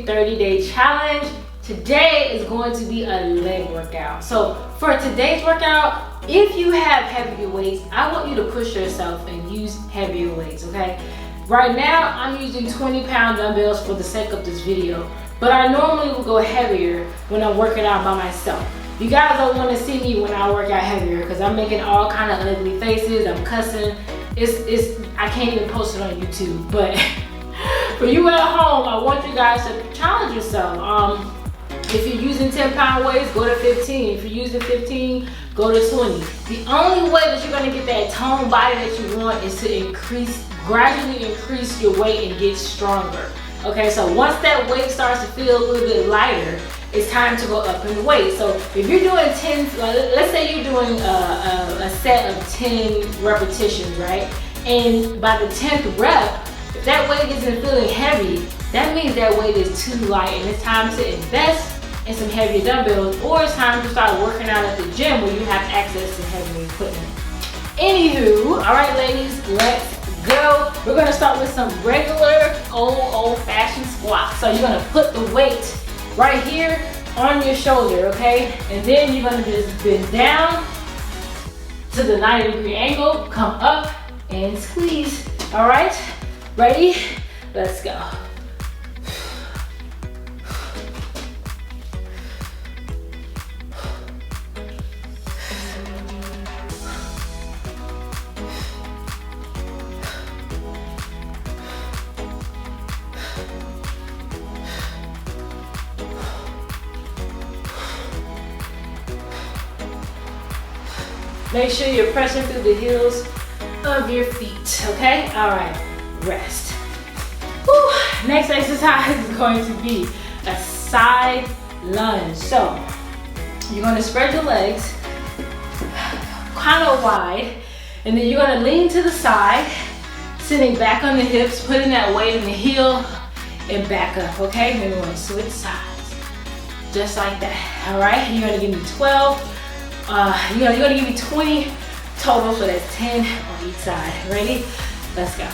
30-day challenge. Today is going to be a leg workout. So for today's workout, if you have heavier weights, I want you to push yourself and use heavier weights, okay? Right now, I'm using 20-pound dumbbells for the sake of this video, but I normally will go heavier when I'm working out by myself. You guys don't want to see me when I work out heavier because I'm making all kind of ugly faces, I'm cussing. I can't even post it on YouTube, but for you at home, I want you guys to challenge yourself. If you're using 10-pound weights, go to 15. If you're using 15, go to 20. The only way that you're gonna get that toned body that you want is to gradually increase your weight and get stronger. Okay, so once that weight starts to feel a little bit lighter, it's time to go up in weight. So if you're doing 10, let's say you're doing a set of 10 repetitions, right? And by the 10th rep, if that weight isn't feeling heavy, that means that weight is too light and it's time to invest in some heavier dumbbells, or it's time to start working out at the gym where you have access to heavy equipment. Anywho, all right ladies, let's go. We're gonna start with some regular old-fashioned squats. So you're gonna put the weight right here on your shoulder, okay? And then you're gonna just bend down to the 90-degree angle, come up and squeeze. All right, ready? Let's go. Make sure you're pressing through the heels of your feet, okay? All right, rest. Whew. Next exercise is going to be a side lunge. So you're gonna spread your legs kind of wide, and then you're gonna lean to the side, sitting back on the hips, putting that weight in the heel and back up, okay? Then we're gonna switch sides, just like that, all right? You're gonna give me 12. You're gonna give me 20 total, so that's 10 on each side. Ready? Let's go.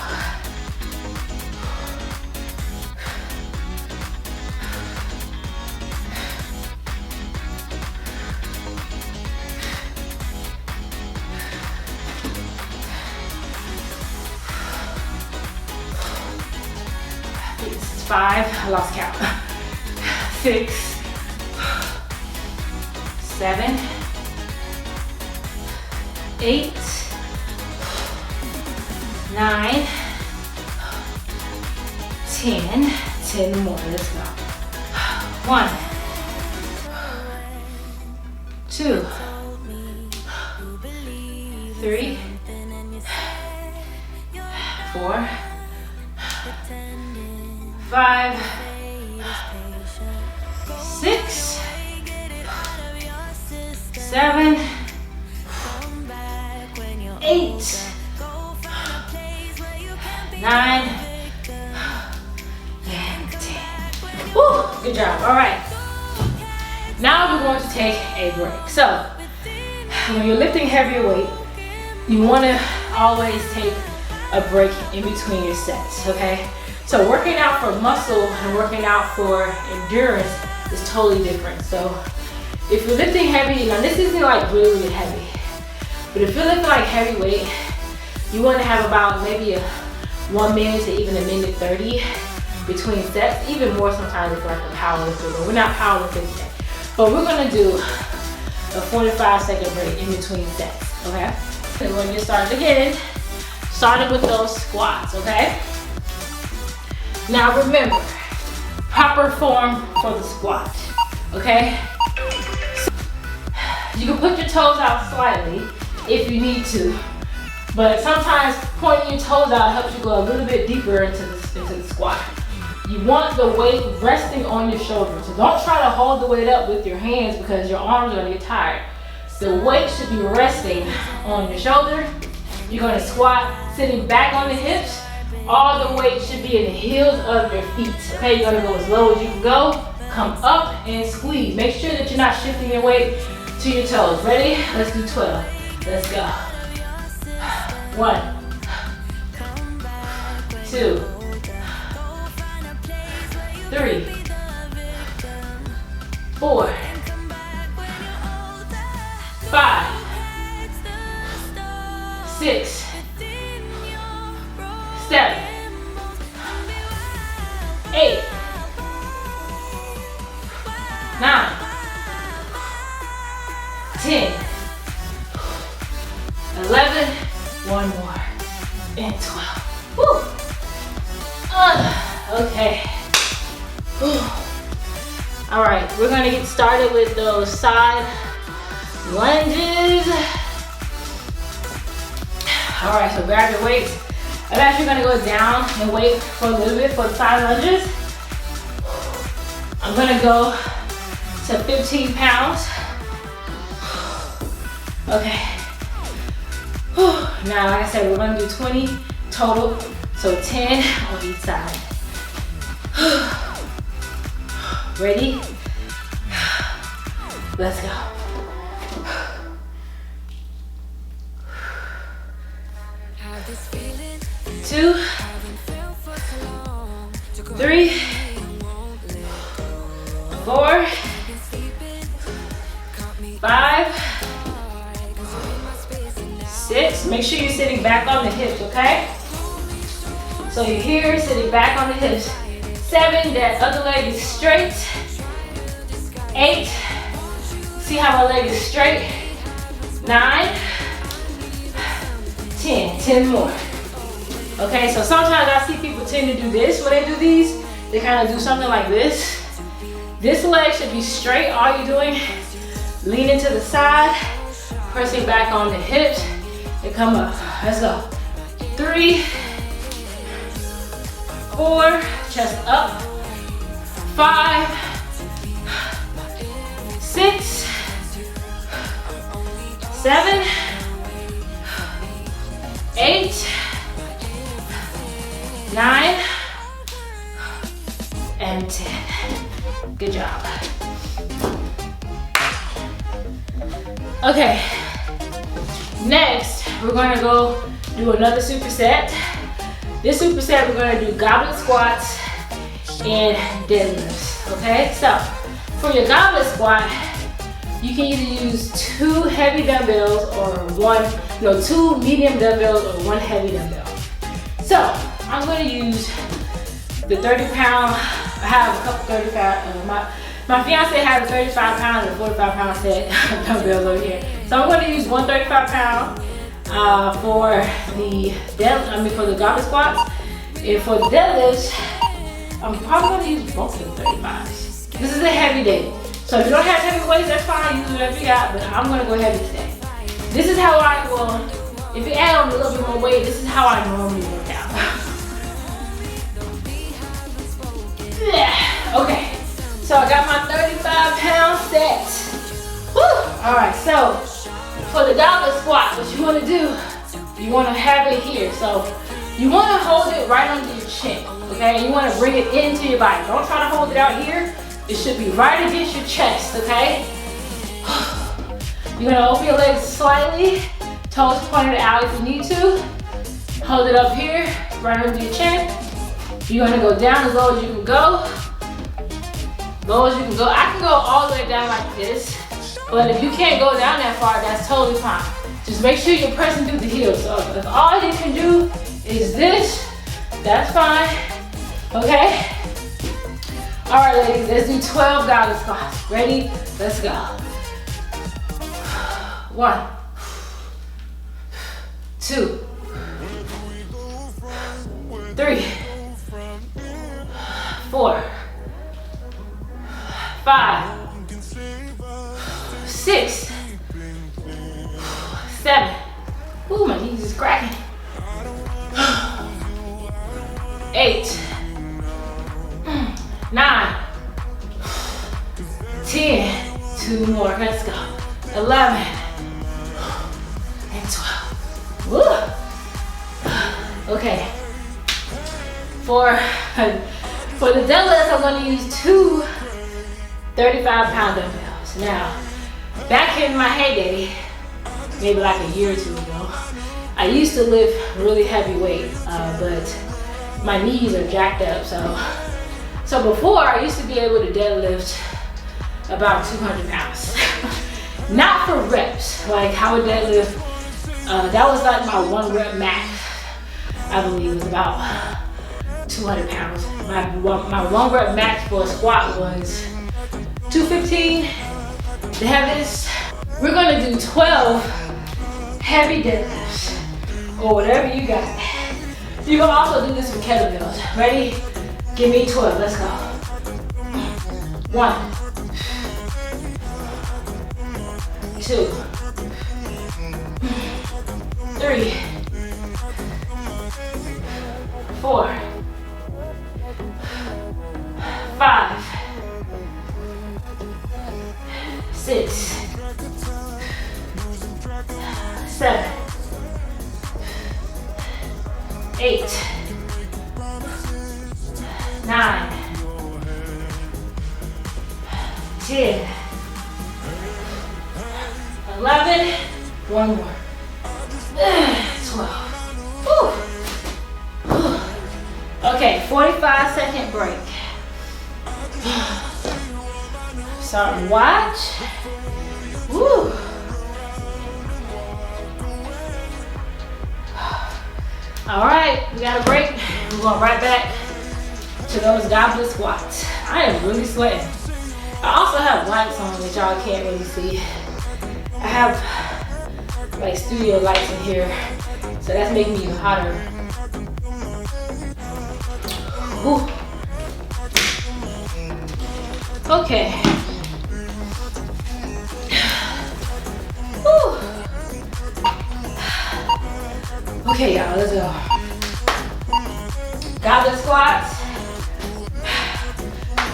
It's 5, I lost count. 6, 7, 8, 9, 10. 10 more. Let's go. 1, 2, 3, 4, 5, 6, 7, 8, 9, and 10. Woo, good job. All right. Now we're going to take a break. So when you're lifting heavier weight, you want to always take a break in between your sets, okay? So working out for muscle and working out for endurance is totally different. So if you're lifting heavy, now this isn't like really, really heavy, but if you're lifting like heavy weight, you want to have about maybe 1 minute to even 1:30 between sets, even more sometimes if you're like a power lifter, but we're not power lifting today. But we're gonna do a 45-second break in between sets, okay? And we're gonna get started again, starting with those squats, okay? Now remember, proper form for the squat, okay? You can put your toes out slightly if you need to, but sometimes pointing your toes out helps you go a little bit deeper into the squat. You want the weight resting on your shoulders, so don't try to hold the weight up with your hands because your arms are gonna get tired. The weight should be resting on your shoulder. You're gonna squat sitting back on the hips. All the weight should be in the heels of your feet. Okay, you're gonna go as low as you can go. Come up and squeeze. Make sure that you're not shifting your weight to your toes. Ready? Let's do 12. Let's go. 1, 2, 3, 4, 5, 6, 7, 8, 9, 10, 11, one more, and 12. Woo. Okay. All right, we're gonna get started with those side lunges. All right, so grab your weights. I'm actually gonna go down and wait for a little bit for the side lunges. I'm gonna go to 15 pounds. Okay. Now, like I said, we're gonna do 20 total, so 10 on each side. Ready? Let's go. 2, 3, 4, 5, 6. Make sure you're sitting back on the hips, okay? So you're here, sitting back on the hips. 7, that other leg is straight. 8, see how my leg is straight. 9, 10 more. Okay, so sometimes I see people tend to do this when they do these. They kind of do something like this. This leg should be straight. All you're doing, leaning to the side, pressing back on the hips, and come up. Let's go. 3, 4, chest up. 5, 6, 7, 8, 9, and 10. Good job. Okay, next we're gonna go do another superset. This superset we're gonna do goblet squats and deadlifts, okay? So for your goblet squat, you can either use 2 heavy dumbbells or 2 medium dumbbells or 1 heavy dumbbell. So I'm gonna use the 30-pound, I have a couple 35, my fiance has a 35-pound and a 45-pound set of dumbbells over here. So I'm gonna use 1 35-pound for the goblet squats. And for the deadlifts, I'm probably gonna use both of the 35s. This is a heavy day. So if you don't have heavy weights, that's fine, use whatever you got, but I'm gonna go heavy today. This is how if you add on a little bit more weight, this is how I normally work out. Yeah, okay. So I got my 35-pound set. Woo! All right, so for the goblet squat, what you wanna do, you wanna have it here. So you wanna hold it right under your chin, okay? You wanna bring it into your body. Don't try to hold it out here. It should be right against your chest, okay? You're gonna open your legs slightly, toes pointed out if you need to. Hold it up here, right under your chin. You're gonna go down as low as you can go. Low as you can go. I can go all the way down like this, but if you can't go down that far, that's totally fine. Just make sure you're pressing through the heels. So if all you can do is this, that's fine, okay? All right, ladies, let's do 12 goblet squats. Ready? Let's go. 1, 2, 3, 4, 5, 6, 7. Ooh, my knees is cracking. 8, 9, 10. 2 more. Let's go. 11 and 12. Woo. Okay. For the deadlifts, I'm going to use 2 35-pound dumbbells. Now, back in my heyday, maybe like a year or 2 ago, I used to lift really heavy weight, but my knees are jacked up. So before, I used to be able to deadlift about 200 pounds. Not for reps, like how would deadlift, that was like my 1 rep max, I believe, was about 200 pounds. My 1 rep max for a squat was 215. The heaviest, we're gonna do 12 heavy deadlifts, or whatever you got. You can also do this with kettlebells. Ready? Give me 12, let's go. 1, 2, 3, 4, 5, 6, 7, 8, 9, 10, 11, one more, 12. Whew. Okay, 45-second break. Start and watch. Woo. All right, we got a break. We're going right back to those goblet squats. I am really sweating. I also have lights on that y'all can't really see. I have like studio lights in here, so that's making me hotter. Whew. Okay. Whew. Okay, y'all, let's go. Goblet squats.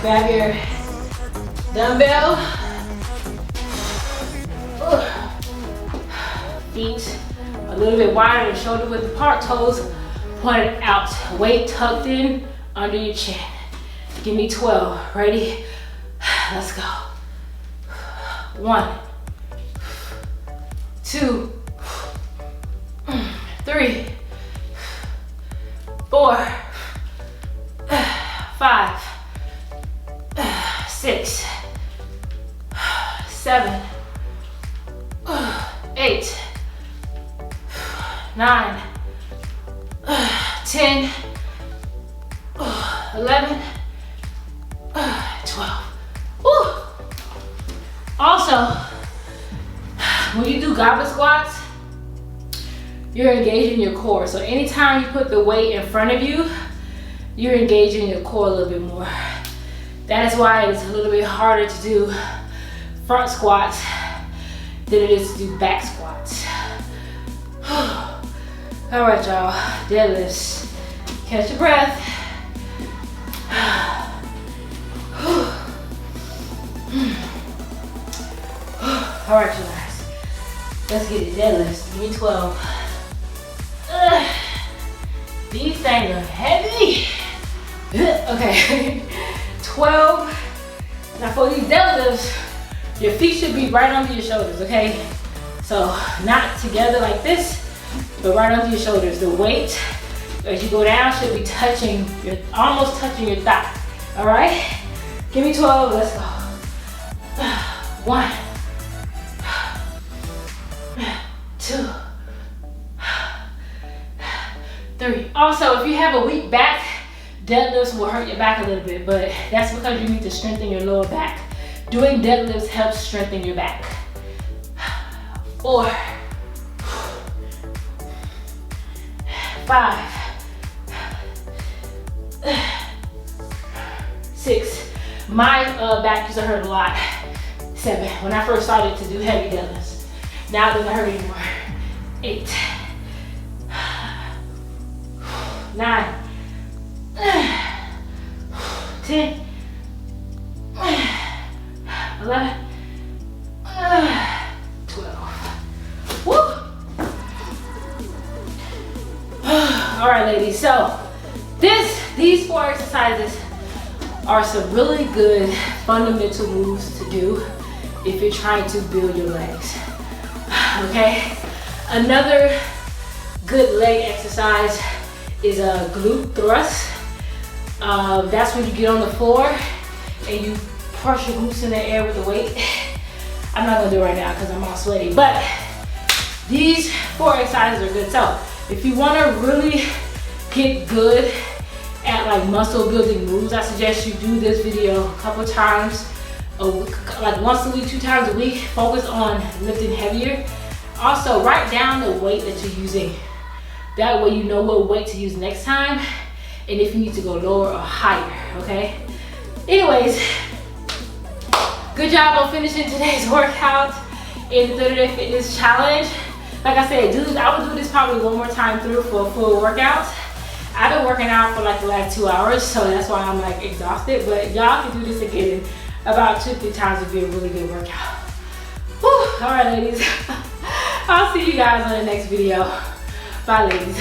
Grab your dumbbell. Feet a little bit wider than shoulder width apart, toes pointed out, weight tucked in under your chin. Give me 12. Ready? Let's go. 1, 2, 3, 4, 5, 6, 7, 8, 9, 10, 11, 12. Woo. Also, when you do goblet squats, you're engaging your core. So anytime you put the weight in front of you, you're engaging your core a little bit more. That is why it's a little bit harder to do front squats than it is to do back squats. All right, y'all, deadlifts. Catch your breath. All right, you guys, let's get it. Deadlifts. Give me 12. These things are heavy. Okay, 12. Now for these deadlifts, your feet should be right under your shoulders, okay? So not together like this, but right under your shoulders. The weight, as you go down, should be touching almost touching your thigh. All right? Give me 12, let's go. 1, 2, 3. Also, if you have a weak back, deadlifts will hurt your back a little bit, but that's because you need to strengthen your lower back. Doing deadlifts helps strengthen your back. 4, 5, 6. My back used to hurt a lot. 7, when I first started to do heavy deadlifts. Now it doesn't hurt anymore. 8, 9, 10, 11, 12. Woo! All right, ladies, so these 4 exercises are some really good fundamental moves to do if you're trying to build your legs. Okay, another good leg exercise is a glute thrust. That's when you get on the floor and you press your glutes in the air with the weight. I'm not gonna do it right now because I'm all sweaty, but these 4 exercises are good. So if you wanna really get good at like muscle building moves, I suggest you do this video a couple times a week, like once a week, 2 times a week. Focus on lifting heavier. Also write down the weight that you're using. That way you know what weight to use next time and if you need to go lower or higher, okay? Anyways, good job on finishing today's workout in the 30-day fitness challenge. Like I said, I would do this probably one more time through for a full workout. I've been working out for like the last 2 hours, so that's why I'm like exhausted, but y'all can do this again about 2-3 times to be a really good workout. Whew. All right, ladies. I'll see you guys on the next video. Bye, ladies.